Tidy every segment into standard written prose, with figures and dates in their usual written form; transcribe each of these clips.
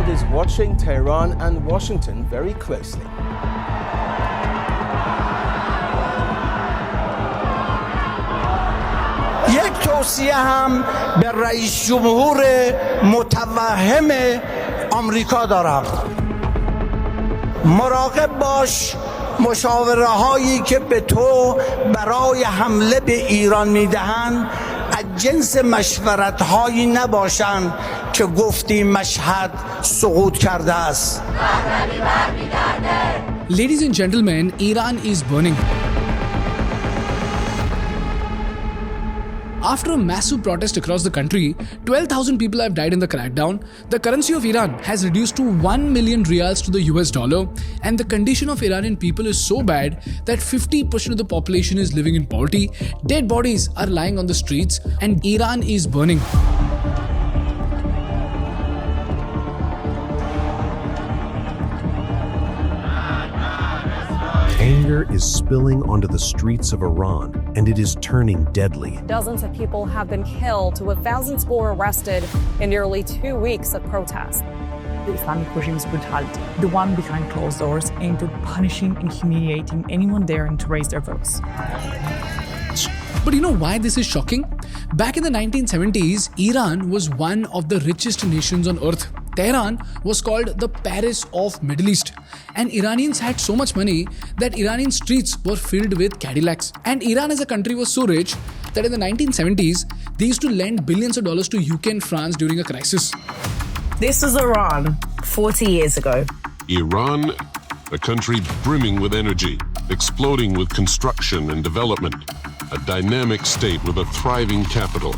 is watching Tehran and Washington very closely. یک توصیه هم به رئیس جمهور متوهم آمریکا دارم. مراقب باش مشاوره هایی که به تو برای حمله به ایران میدهند از جنس مشورت هایی نباشند که گفتی مشهد سقوط کرده است. Ladies and gentlemen, Iran is burning. After a massive protest across the country, 12,000 people have died in the crackdown, the currency of Iran has reduced to 1 million rials to the US dollar, and the condition of Iranian people is so bad that 50% of the population is living in poverty, dead bodies are lying on the streets, and Iran is burning. Anger is spilling onto the streets of Iran, and it is turning deadly. Dozens of people have been killed, with thousands more arrested in nearly 2 weeks of protests. The Islamic regime's brutality, the one behind closed doors, aimed at punishing and humiliating anyone daring to raise their voice. But you know why this is shocking? Back in the 1970s, Iran was one of the richest nations on earth. Tehran was called the Paris of Middle East, and Iranians had so much money that Iranian streets were filled with Cadillacs. And Iran as a country was so rich that in the 1970s, they used to lend billions of dollars to UK and France during a crisis. This is Iran 40 years ago. Iran, a country brimming with energy, exploding with construction and development, a dynamic state with a thriving capital.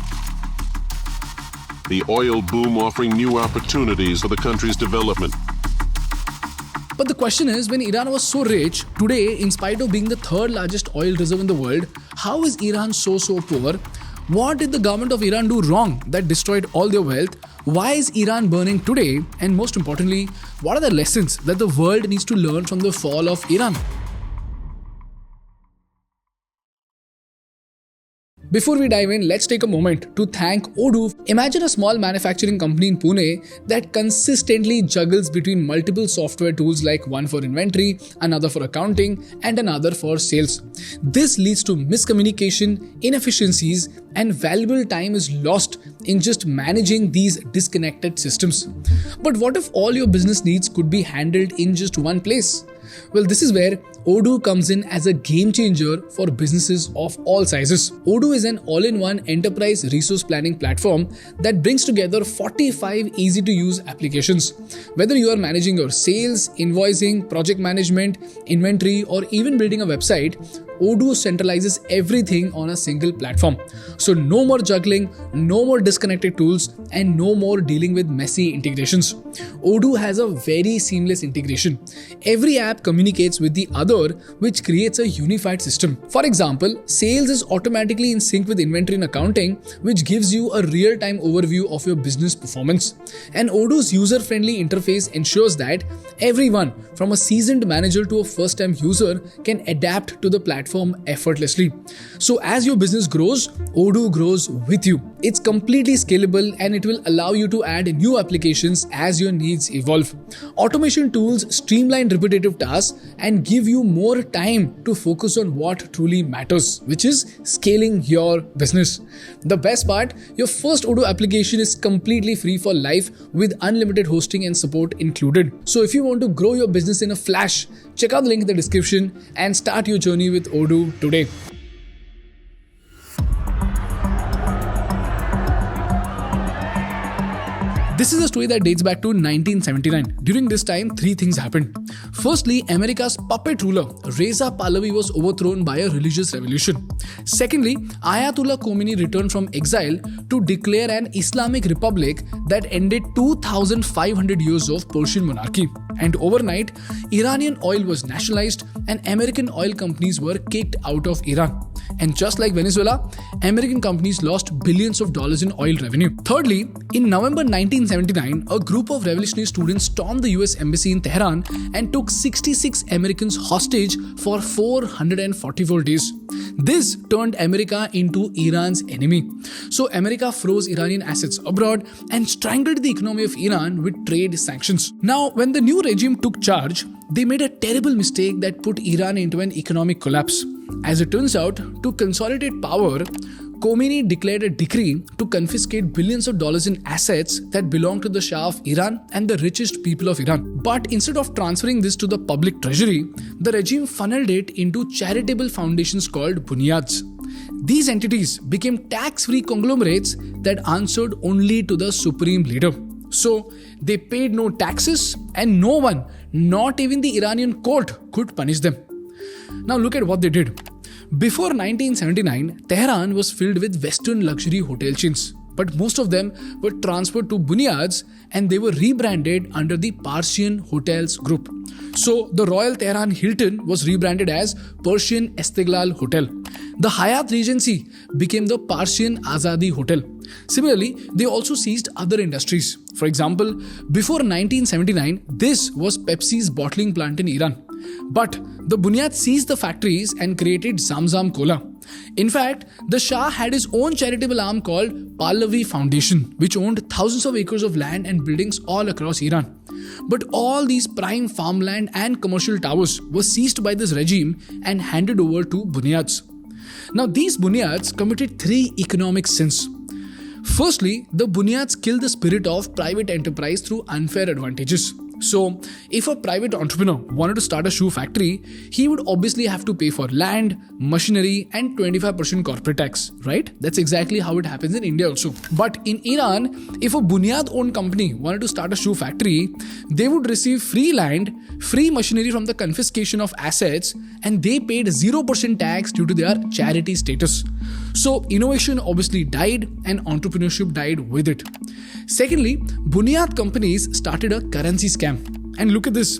The oil boom offering new opportunities for the country's development. But the question is, when Iran was so rich, today, in spite of being the third largest oil reserve in the world, how is Iran so poor? What did the government of Iran do wrong that destroyed all their wealth? Why is Iran burning today? And most importantly, what are the lessons that the world needs to learn from the fall of Iran? Before we dive in, let's take a moment to thank Odoo. Imagine a small manufacturing company in Pune that consistently juggles between multiple software tools, like one for inventory, another for accounting, and another for sales. This leads to miscommunication, inefficiencies, and valuable time is lost in just managing these disconnected systems. But what if all your business needs could be handled in just one place? Well, this is where Odoo comes in as a game changer for businesses of all sizes. Odoo is an all-in-one enterprise resource planning platform that brings together 45 easy-to-use applications. Whether you are managing your sales, invoicing, project management, inventory, or even building a website, Odoo centralizes everything on a single platform. So no more juggling, no more disconnected tools, and no more dealing with messy integrations. Odoo has a very seamless integration. Every app communicates with the other, which creates a unified system. For example, sales is automatically in sync with inventory and accounting, which gives you a real-time overview of your business performance. And Odoo's user-friendly interface ensures that everyone, from a seasoned manager to a first-time user, can adapt to the platform effortlessly. So as your business grows, Odoo grows with you. It's completely scalable, and it will allow you to add new applications as your needs evolve. Automation tools streamline repetitive tasks and give you more time to focus on what truly matters, which is scaling your business. The best part, your first Odoo application is completely free for life with unlimited hosting and support included. So if you want to grow your business in a flash, check out the link in the description and start your journey with Odoo today. This is a story that dates back to 1979. During this time, three things happened. Firstly, America's puppet ruler, Reza Pahlavi, was overthrown by a religious revolution. Secondly, Ayatollah Khomeini returned from exile to declare an Islamic republic that ended 2,500 years of Persian monarchy. And overnight, Iranian oil was nationalized and American oil companies were kicked out of Iran. And just like Venezuela, American companies lost billions of dollars in oil revenue. Thirdly, in November 1979, a group of revolutionary students stormed the US embassy in Tehran and took 66 Americans hostage for 444 days. This turned America into Iran's enemy. So America froze Iranian assets abroad and strangled the economy of Iran with trade sanctions. Now, when the new regime took charge, they made a terrible mistake that put Iran into an economic collapse. As it turns out, to consolidate power, Khomeini declared a decree to confiscate billions of dollars in assets that belonged to the Shah of Iran and the richest people of Iran. But instead of transferring this to the public treasury, the regime funneled it into charitable foundations called Bonyads. These entities became tax-free conglomerates that answered only to the supreme leader. So they paid no taxes and no one, not even the Iranian court, could punish them. Now look at what they did. Before 1979, Tehran was filled with Western luxury hotel chains, but most of them were transferred to Bonyads and they were rebranded under the Persian Hotels Group. So the Royal Tehran Hilton was rebranded as Persian Estiglal Hotel. The Hyatt Regency became the Persian Azadi Hotel. Similarly, they also seized other industries. For example, before 1979, this was Pepsi's bottling plant in Iran. But the Bonyads seized the factories and created Zamzam Cola. In fact, the Shah had his own charitable arm called Pahlavi Foundation, which owned thousands of acres of land and buildings all across Iran. But all these prime farmland and commercial towers were seized by this regime and handed over to Bonyads. Now, these Bonyads committed 3 economic sins. Firstly, the Bonyads killed the spirit of private enterprise through unfair advantages. So, if a private entrepreneur wanted to start a shoe factory, he would obviously have to pay for land, machinery and 25% corporate tax, right? That's exactly how it happens in India also. But in Iran, if a Bunyad-owned company wanted to start a shoe factory, they would receive free land, free machinery from the confiscation of assets, and they paid 0% tax due to their charity status. So, innovation obviously died and entrepreneurship died with it. Secondly, Bunyad companies started a currency scam. And look at this.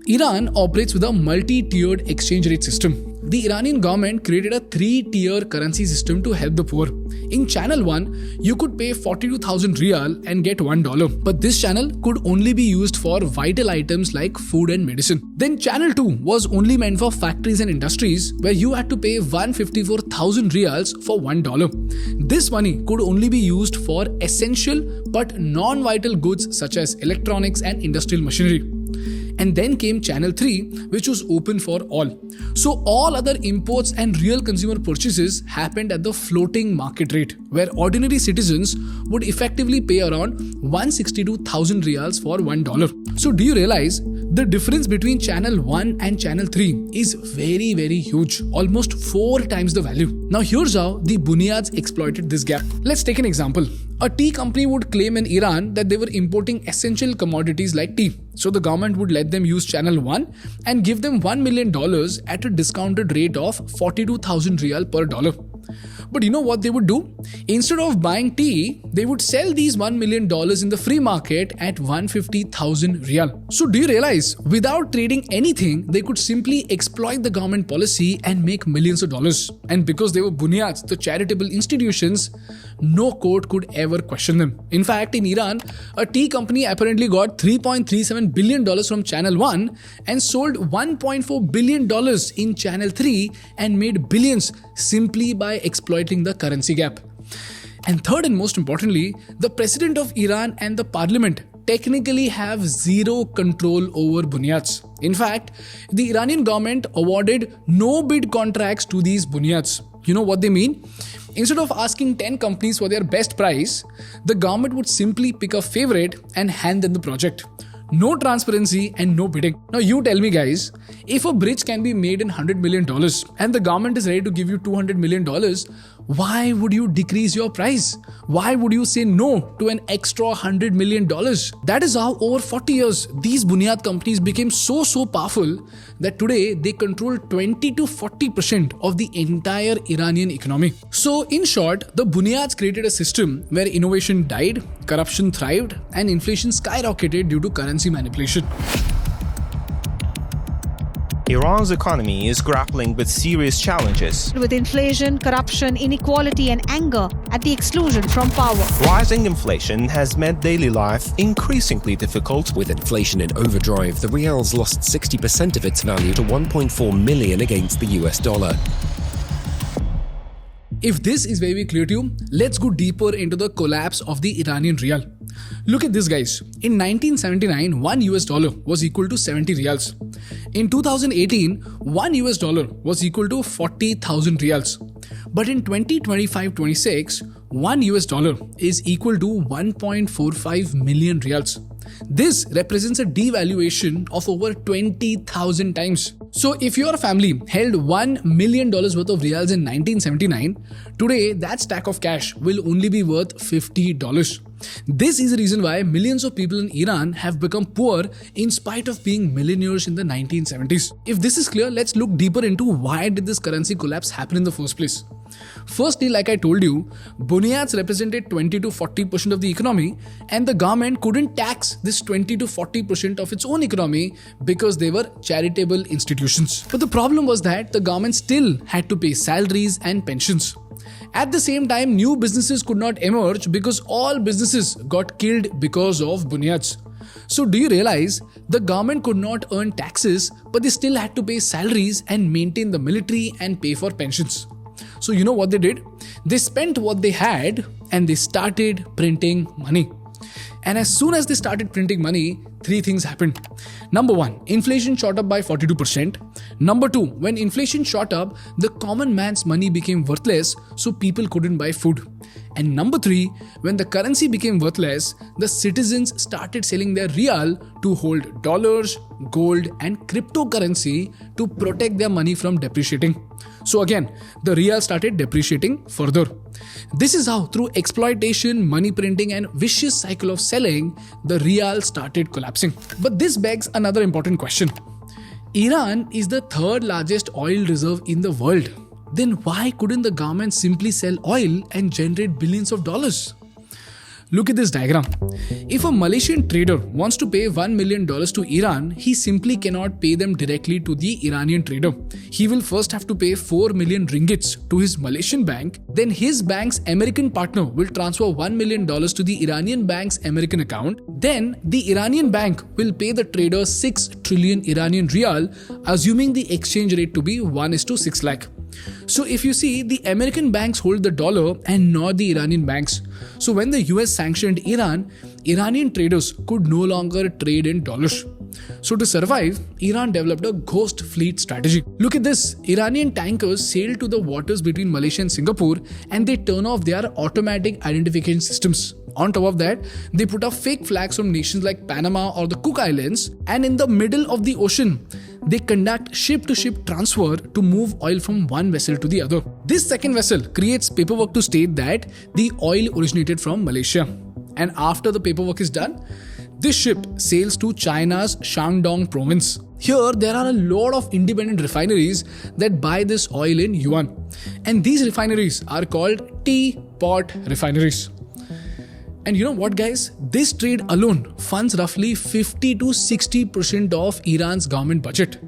Iran operates with a multi-tiered exchange rate system. The Iranian government created a 3-tier currency system to help the poor. In channel 1, you could pay 42,000 rial and get $1. But this channel could only be used for vital items like food and medicine. Then channel 2 was only meant for factories and industries where you had to pay 154,000 rials for $1. This money could only be used for essential but non-vital goods such as electronics and industrial machinery. And then came channel 3, which was open for all. So all other imports and real consumer purchases happened at the floating market rate, where ordinary citizens would effectively pay around 162,000 rials for $1. So do you realize the difference between channel 1 and channel 3 is very, very huge, almost 4 times the value. Now here's how the Bonyads exploited this gap. Let's take an example. A tea company would claim in Iran that they were importing essential commodities like tea. So the government would let them use channel 1 and give them $1 million at a discounted rate of 42,000 rial per dollar. But you know what they would do? Instead of buying tea, they would sell these $1 million in the free market at 150,000 rial. So do you realize, without trading anything, they could simply exploit the government policy and make millions of dollars. And because they were Bonyads, the charitable institutions, no court could ever question them. In fact, in Iran, a tea company apparently got $3.37 billion from channel 1 and sold $1.4 billion in channel 3 and made billions simply by exploiting the currency gap. And third and most importantly, the president of Iran and the parliament technically have zero control over Bonyads. In fact, the Iranian government awarded no bid contracts to these Bonyads. You know what they mean? Instead of asking 10 companies for their best price, the government would simply pick a favorite and hand them the project. No transparency and no bidding. Now you tell me guys, if a bridge can be made in $100 million and the government is ready to give you $200 million, why would you decrease your price? Why would you say no to an extra $100 million? That is how over 40 years, these Bunyad companies became so powerful that today they control 20 to 40% of the entire Iranian economy. So in short, the Bunyads created a system where innovation died, corruption thrived, and inflation skyrocketed due to currency manipulation. Iran's economy is grappling with serious challenges. With inflation, corruption, inequality, and anger at the exclusion from power. Rising inflation has made daily life increasingly difficult. With inflation in overdrive, the rials lost 60% of its value to 1.4 million against the US dollar. If this is very clear to you, let's go deeper into the collapse of the Iranian rial. Look at this, guys. In 1979, $1 was equal to 70 rials. In 2018, $1 was equal to 40,000 rials. But in 2025-26, $1 is equal to 1.45 million rials. This represents a devaluation of over 20,000 times. So if your family held $1 million worth of rials in 1979, today that stack of cash will only be worth $50. This is the reason why millions of people in Iran have become poor in spite of being millionaires in the 1970s. If this is clear, let's look deeper into why did this currency collapse happen in the first place. Firstly, like I told you, Bonyads represented 20 to 40% of the economy, and the government couldn't tax this 20 to 40% of its own economy because they were charitable institutions. But the problem was that the government still had to pay salaries and pensions. At the same time, new businesses could not emerge because all businesses got killed because of Bonyads. So do you realize the government could not earn taxes, but they still had to pay salaries and maintain the military and pay for pensions? So you know what they did? They spent what they had and they started printing money. And as soon as they started printing money, three things happened. Number one, inflation shot up by 42%. Number two, when inflation shot up, the common man's money became worthless, so people couldn't buy food. And number three, when the currency became worthless, the citizens started selling their rial to hold dollars, gold, and cryptocurrency to protect their money from depreciating. So again, the rial started depreciating further. This is how, through exploitation, money printing, and vicious cycle of selling, the rial started collapsing. But this begs another important question. Iran is the third largest oil reserve in the world. Then why couldn't the government simply sell oil and generate billions of dollars? Look at this diagram. If a Malaysian trader wants to pay $1 million to Iran, he simply cannot pay them directly to the Iranian trader. He will first have to pay 4 million ringgits to his Malaysian bank. Then his bank's American partner will transfer $1 million to the Iranian bank's American account. Then the Iranian bank will pay the trader 6 trillion Iranian rial, assuming the exchange rate to be 1:6 lakh. So if you see, the American banks hold the dollar and not the Iranian banks. So when the US sanctioned Iran, Iranian traders could no longer trade in dollars. So to survive, Iran developed a ghost fleet strategy. Look at this. Iranian tankers sail to the waters between Malaysia and Singapore and they turn off their automatic identification systems. On top of that, they put up fake flags from nations like Panama or the Cook Islands, and in the middle of the ocean, they conduct ship-to-ship transfer to move oil from one vessel to the other. This second vessel creates paperwork to state that the oil originated from Malaysia. And after the paperwork is done, this ship sails to China's Shandong province. Here, there are a lot of independent refineries that buy this oil in yuan. And these refineries are called teapot refineries. And you know what, guys? This trade alone funds roughly 50 to 60% of Iran's government budget.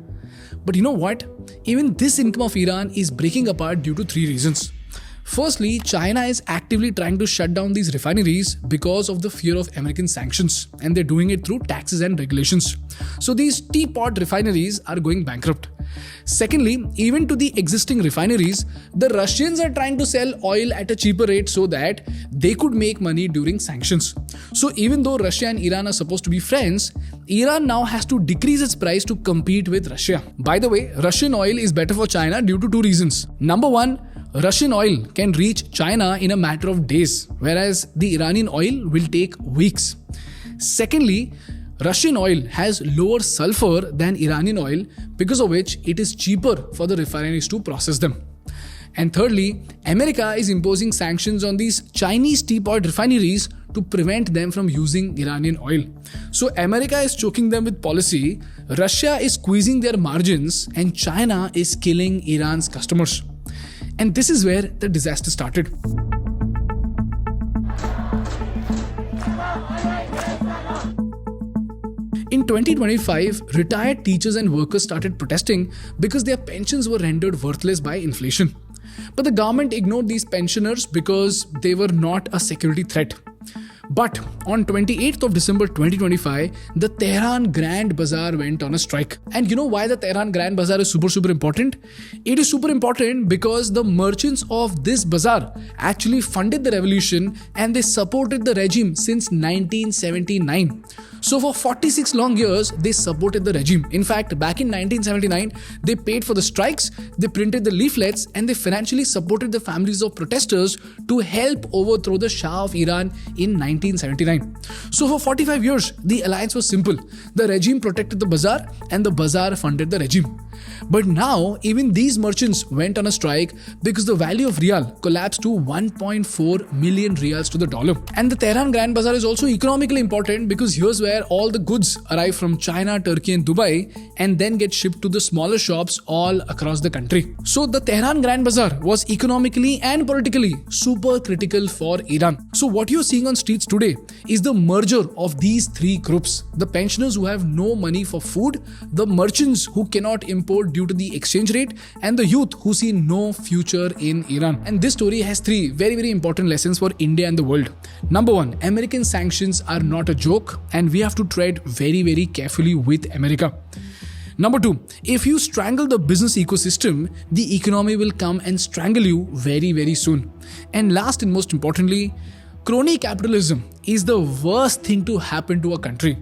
But you know what? Even this income of Iran is breaking apart due to three reasons. Firstly, China is actively trying to shut down these refineries because of the fear of American sanctions, and they're doing it through taxes and regulations. So these teapot refineries are going bankrupt. Secondly, even to the existing refineries, the Russians are trying to sell oil at a cheaper rate so that they could make money during sanctions. So even though Russia and Iran are supposed to be friends, Iran now has to decrease its price to compete with Russia. By the way, Russian oil is better for China due to two reasons. Number one, Russian oil can reach China in a matter of days, whereas the Iranian oil will take weeks. Secondly, Russian oil has lower sulfur than Iranian oil, because of which it is cheaper for the refineries to process them. And thirdly, America is imposing sanctions on these Chinese teapot refineries to prevent them from using Iranian oil. So America is choking them with policy, Russia is squeezing their margins, and China is killing Iran's customers. And this is where the disaster started. In 2025, retired teachers and workers started protesting because their pensions were rendered worthless by inflation. But the government ignored these pensioners because they were not a security threat. But on 28th of December 2025, the Tehran Grand Bazaar went on a strike. And you know why the Tehran Grand Bazaar is super important? It is super important because the merchants of this bazaar actually funded the revolution and they supported the regime since 1979. So for 46 long years, they supported the regime. In fact, back in 1979, they paid for the strikes, they printed the leaflets, and they financially supported the families of protesters to help overthrow the Shah of Iran in 1979. So for 45 years, the alliance was simple. The regime protected the bazaar and the bazaar funded the regime. But now, even these merchants went on a strike because the value of rial collapsed to 1.4 million rials to the dollar. And the Tehran Grand Bazaar is also economically important because here's where all the goods arrive from China, Turkey and Dubai and then get shipped to the smaller shops all across the country. So the Tehran Grand Bazaar was economically and politically super critical for Iran. So what you're seeing on streets today is the merger of these three groups. The pensioners who have no money for food, the merchants who cannot import due to the exchange rate, and the youth who see no future in Iran. And this story has three very important lessons for India and the world. Number one, American sanctions are not a joke and we have to tread very carefully with America. Number two, if you strangle the business ecosystem, the economy will come and strangle you very soon. And last and most importantly, crony capitalism is the worst thing to happen to a country.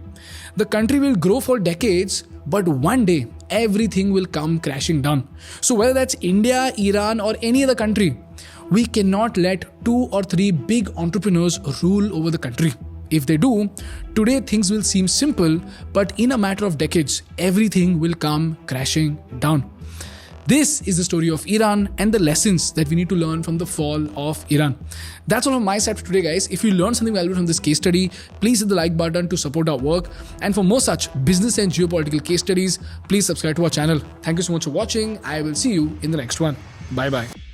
The country will grow for decades, but one day everything will come crashing down. So whether that's India, Iran or any other country, we cannot let 2 or 3 big entrepreneurs rule over the country. If they do, today things will seem simple, but in a matter of decades, everything will come crashing down. This is the story of Iran and the lessons that we need to learn from the fall of Iran. That's all on my side for today, guys. If you learned something valuable from this case study, please hit the like button to support our work. And for more such business and geopolitical case studies, please subscribe to our channel. Thank you so much for watching. I will see you in the next one. Bye-bye.